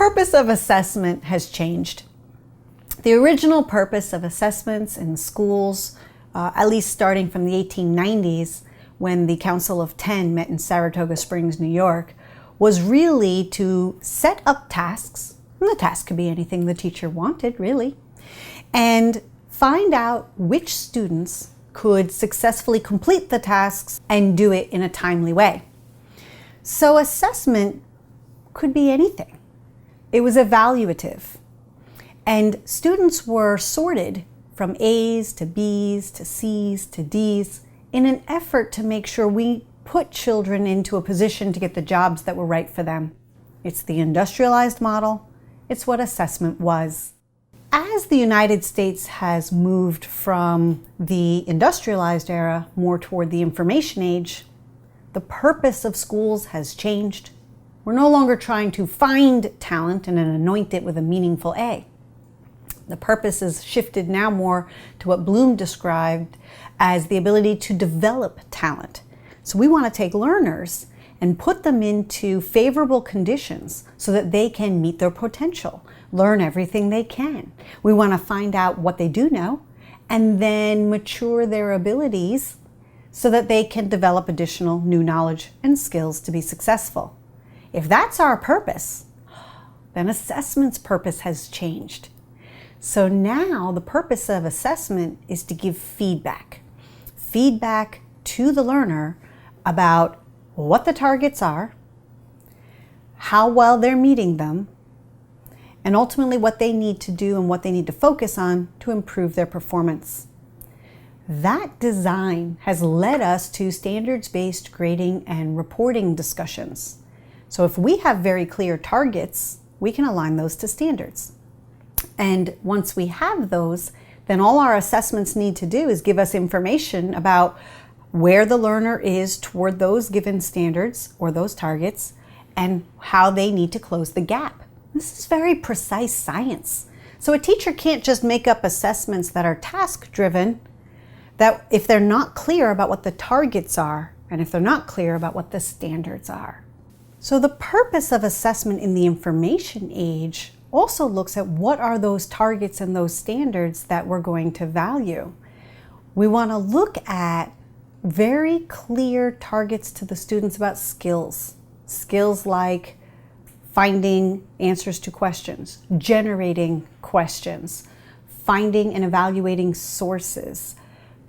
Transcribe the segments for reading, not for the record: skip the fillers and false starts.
purpose of assessment has changed. The original purpose of assessments in schools, at least starting from the 1890s, when the Council of 10 met in Saratoga Springs, New York, was really to set up tasks, and the task could be anything the teacher wanted, really, and find out which students could successfully complete the tasks and do it in a timely way. So assessment could be anything. It was evaluative, and students were sorted from A's to B's to C's to D's in an effort to make sure we put children into a position to get the jobs that were right for them. It's the industrialized model. It's what assessment was. As the United States has moved from the industrialized era more toward the information age, the purpose of schools has changed. We're no longer trying to find talent and then anoint it with a meaningful A. The purpose has shifted now more to what Bloom described as the ability to develop talent. So we want to take learners and put them into favorable conditions so that they can meet their potential, learn everything they can. We want to find out what they do know and then mature their abilities so that they can develop additional new knowledge and skills to be successful. If that's our purpose, then assessment's purpose has changed. So now the purpose of assessment is to give feedback. Feedback to the learner about what the targets are, how well they're meeting them, and ultimately what they need to do and what they need to focus on to improve their performance. That design has led us to standards-based grading and reporting discussions. So if we have very clear targets, we can align those to standards. And once we have those, then all our assessments need to do is give us information about where the learner is toward those given standards or those targets and how they need to close the gap. This is very precise science. So a teacher can't just make up assessments that are task-driven, that if they're not clear about what the targets are and if they're not clear about what the standards are. So the purpose of assessment in the information age also looks at what are those targets and those standards that we're going to value. We want to look at very clear targets to the students about skills. Skills like finding answers to questions, generating questions, finding and evaluating sources,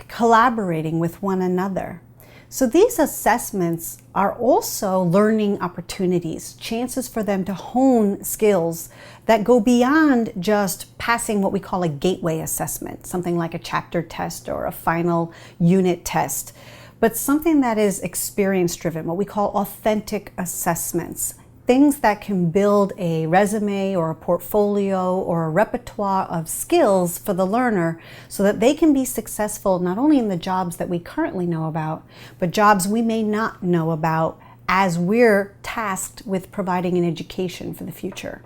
collaborating with one another. So these assessments are also learning opportunities, chances for them to hone skills that go beyond just passing what we call a gateway assessment, something like a chapter test or a final unit test, but something that is experience-driven, what we call authentic assessments. Things that can build a resume or a portfolio or a repertoire of skills for the learner so that they can be successful not only in the jobs that we currently know about, but jobs we may not know about as we're tasked with providing an education for the future.